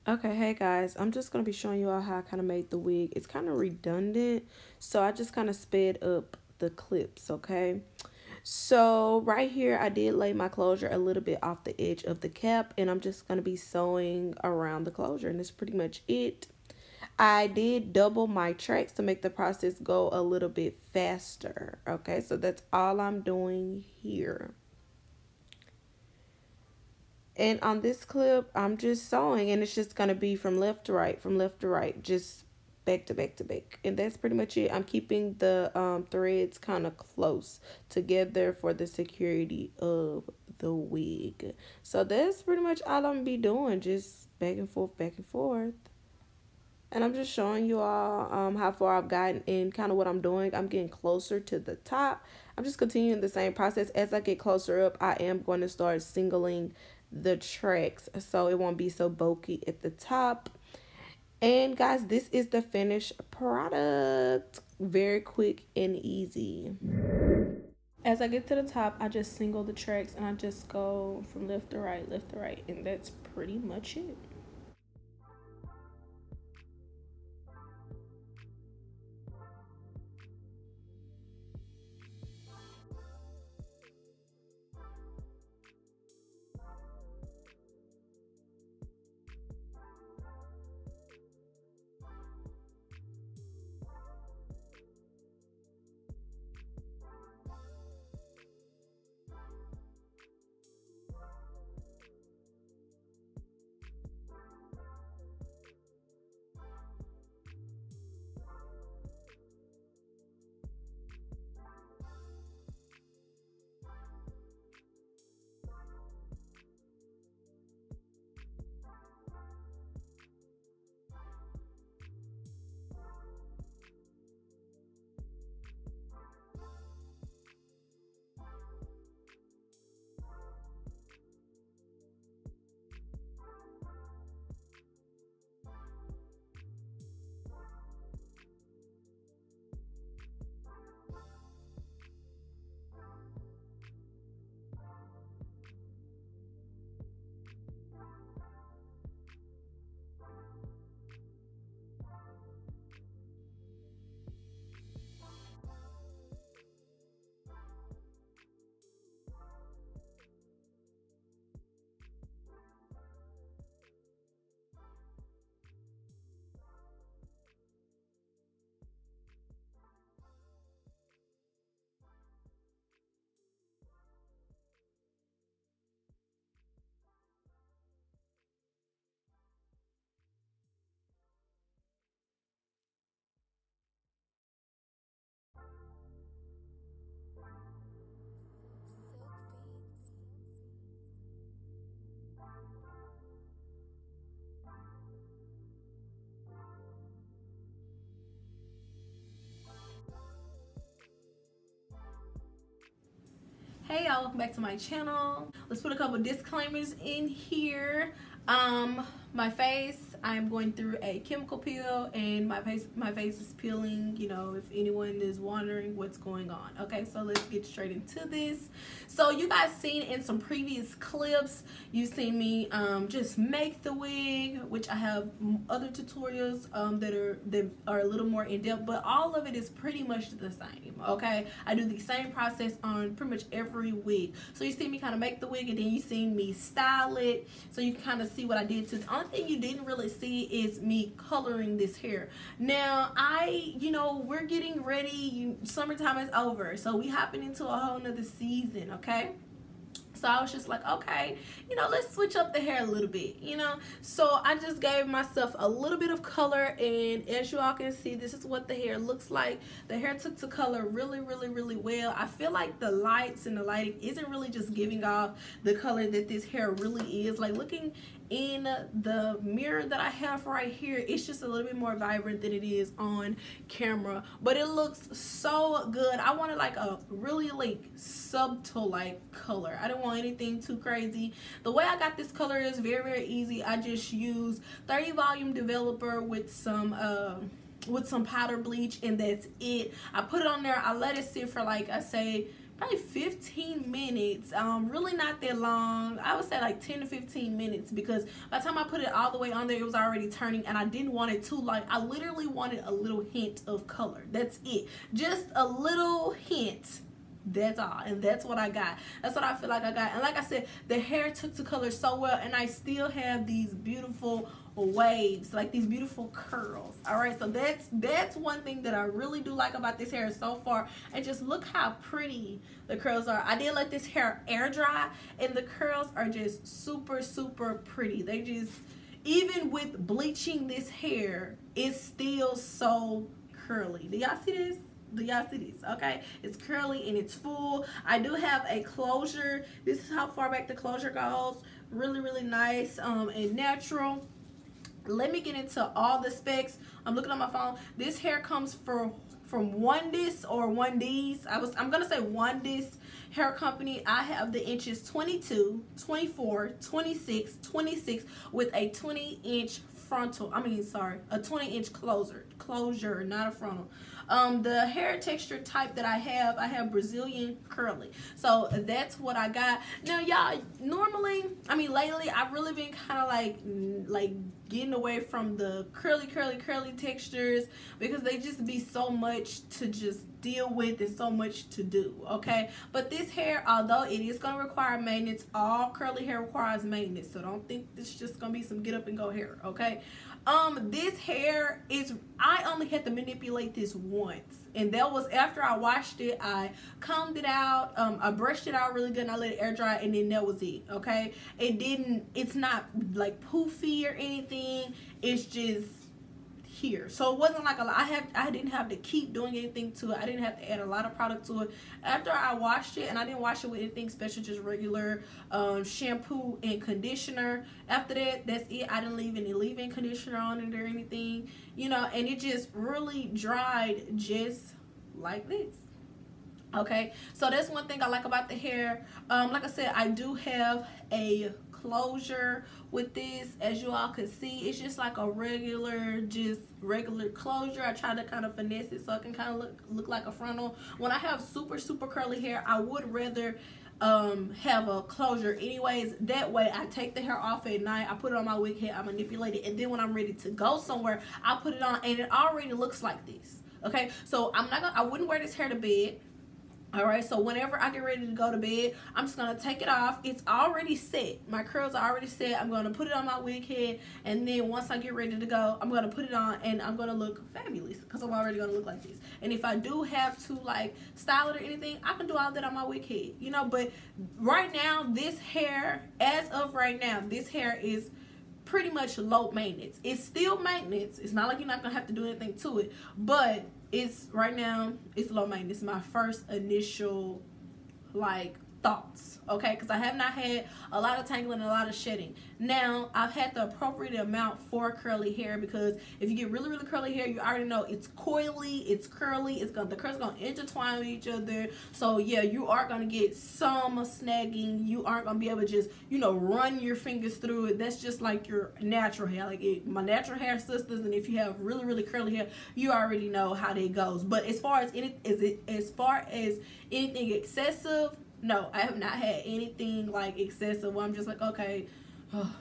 Okay, hey guys, I'm just gonna be showing you all how I kind of made the wig. It's kind of redundant, so I just kind of sped up the clips, okay? So right here, I did lay my closure a little bit off the edge of the cap, and I'm just gonna be sewing around the closure, and that's pretty much it. I did double my tracks to make the process go a little bit faster, okay? So that's all I'm doing here. And on this clip, I'm just sewing, and it's just going to be from left to right, from left to right, just back to back to back. And that's pretty much it. I'm keeping the threads kind of close together for the security of the wig. So that's pretty much all I'm going to be doing, just back and forth, back and forth. And I'm just showing you all how far I've gotten and kind of what I'm doing. I'm getting closer to the top. I'm just continuing the same process. As I get closer up, I am going to start singling the tracks so it won't be so bulky at the top. And guys, this is the finished product. Very quick and easy. As I get to the top, I just single the tracks and I just go from left to right, and that's pretty much it. Hey y'all, welcome back to my channel. Let's put a couple disclaimers in here. My face, I'm going through a chemical peel, and my face is peeling, you know, if anyone is wondering what's going on. Okay, so let's get straight into this. So you guys seen in some previous clips, you've seen me just make the wig, which I have other tutorials that are a little more in-depth, but all of it is pretty much the same. Okay, I do the same process on pretty much every wig. So you see me kind of make the wig, and then you see me style it, so you can kind of see what I did to. The only thing you didn't really see is me coloring this hair. Now we're getting ready. Summertime is over, so we hopping into a whole nother season. Okay, so I was just like, okay, let's switch up the hair a little bit, So I just gave myself a little bit of color, and as you all can see, this is what the hair looks like. The hair took to color really, really, really well. I feel like the lights and the lighting isn't really just giving off the color that this hair really is. Like, looking in the mirror that I have right here, it's just a little bit more vibrant than it is on camera, but it looks so good. I wanted like a really like subtle like color. I don't want anything too crazy. The way I got this color is very, very easy. I just use 30 volume developer with some powder bleach, and that's it. I put it on there. I let it sit for, like, I say probably 15 minutes. Really not that long. I would say like 10 to 15 minutes, because by the time I put it all the way on there, it was already turning, and I didn't want it too light. I literally wanted a little hint of color. That's it. Just a little hint. That's all, and that's what I got. That's what I feel like I got. And like I said, the hair took to color so well, and I still have these beautiful waves, like these beautiful curls. All right, so that's one thing that I really do like about this hair so far. And just look how pretty the curls are. I did let this hair air dry, and the curls are just super, super pretty. They just, even with bleaching this hair, it's still so curly. Do y'all see this? Do y'all see this? Okay, it's curly and it's full. I do have a closure. This is how far back the closure goes. Really, really nice and natural. Let me get into all the specs. I'm looking on my phone. This hair comes from Wondess or Wondess. I'm gonna say Wondess Hair Company. I have the inches 22, 24, 26, 26 with a 20-inch frontal. I mean, sorry, a 20-inch closure, not a frontal. The hair texture type that I have Brazilian curly. So that's what I got. Now, y'all, normally, I mean, lately, I've really been kind of like getting away from the curly textures, because they just be so much to just deal with and so much to do, okay? But this hair, although it is going to require maintenance, all curly hair requires maintenance, so don't think this is just going to be some get up and go hair, okay? This hair is, I only had to manipulate this once, and that was after I washed it. I combed it out, I brushed it out really good, and I let it air dry, and then that was it, okay? It's not like poofy or anything, it's just here. So it wasn't like I didn't have to keep doing anything to it. I didn't have to add a lot of product to it. After I washed it, and I didn't wash it with anything special, just regular shampoo and conditioner. After that, that's it. I didn't leave any leave-in conditioner on it or anything, you know, and it just really dried just like this. Okay, so that's one thing I like about the hair. Like I said, I do have a closure with this. As you all can see, it's just like a regular closure. I try to kind of finesse it so it can kind of look like a frontal. When I have super curly hair, I would rather have a closure anyways. That way I take the hair off at night, I put it on my wig head, I manipulate it, and then when I'm ready to go somewhere, I put it on, and it already looks like this. Okay, so I wouldn't wear this hair to bed. Alright, so whenever I get ready to go to bed, I'm just going to take it off. It's already set. My curls are already set. I'm going to put it on my wig head, and then once I get ready to go, I'm going to put it on, and I'm going to look fabulous, because I'm already going to look like this. And if I do have to like style it or anything, I can do all that on my wig head, you know. But right now, this hair, as of right now, this hair is pretty much low maintenance. It's still maintenance. It's not like you're not going to have to do anything to it, but it's right now, it's low maintenance. My first initial like thoughts, okay, because I have not had a lot of tangling and a lot of shedding. Now I've had the appropriate amount for curly hair, because if you get really curly hair, you already know it's coily, it's curly, the curls gonna intertwine with each other. So yeah, you are gonna get some snagging. You aren't gonna be able to just, you know, run your fingers through it. That's just like your natural hair, like my natural hair sisters. And if you have really curly hair, you already know how that goes. But as far as anything excessive, no, I have not had anything like excessive where I'm just like, okay,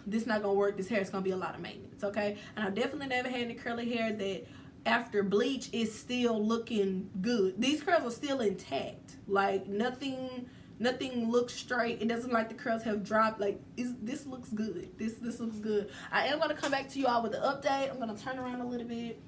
this is not gonna work. This hair is gonna be a lot of maintenance, okay? And I've definitely never had any curly hair that after bleach is still looking good. These curls are still intact. Like nothing looks straight. It doesn't like the curls have dropped. Like this looks good. This looks good. I am gonna come back to you all with an update. I'm gonna turn around a little bit.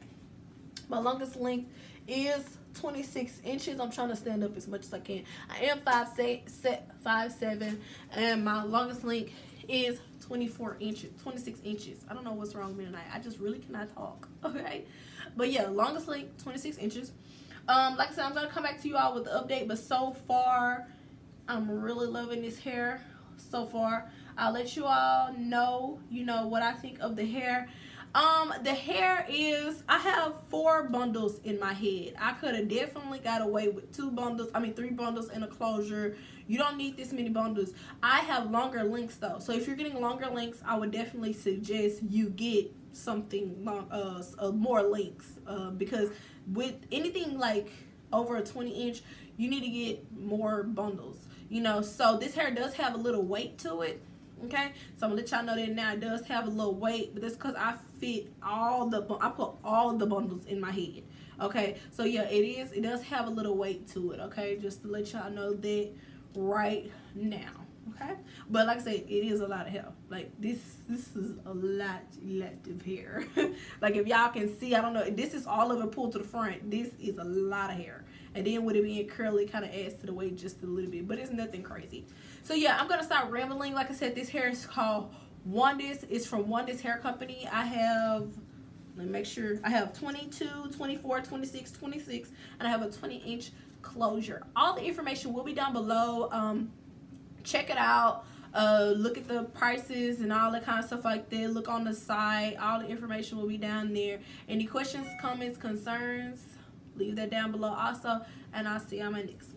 My longest length is 26 inches. I'm trying to stand up as much as I can. I am 5'7", and my longest length is 26 inches. I don't know what's wrong with me tonight. I just really cannot talk, okay? But yeah, longest length, 26 inches. Like I said, I'm going to come back to you all with the update, but so far, I'm really loving this hair so far. I'll let you all know, you know, what I think of the hair. The hair is, I have 4 bundles in my head. I could have definitely got away with 3 bundles and a closure. You don't need this many bundles. I have longer lengths though. So if you're getting longer lengths, I would definitely suggest you get something long, more lengths, because with anything like over a 20 inch, you need to get more bundles, you know. So this hair does have a little weight to it. Okay, so I'm gonna let y'all know that now it does have a little weight, but that's because I put all the bundles in my head. Okay, so yeah, it does have a little weight to it. Okay, just to let y'all know that right now. Okay, but like I said, it is a lot of hair. Like this is a lot of hair. Like if y'all can see, I don't know, this is all of it pulled to the front. This is a lot of hair, and then with it being curly, kind of adds to the weight just a little bit, but it's nothing crazy. So yeah, I'm gonna start rambling. Like I said, this hair is called Wondess. It's from Wondess Hair Company. I have, let me make sure, I have 22, 24, 26, 26, and I have a 20-inch closure. All the information will be down below. Check it out. Look at the prices and all that kind of stuff like that. Look on the site. All the information will be down there. Any questions, comments, concerns, leave that down below also, and I'll see you on my next one.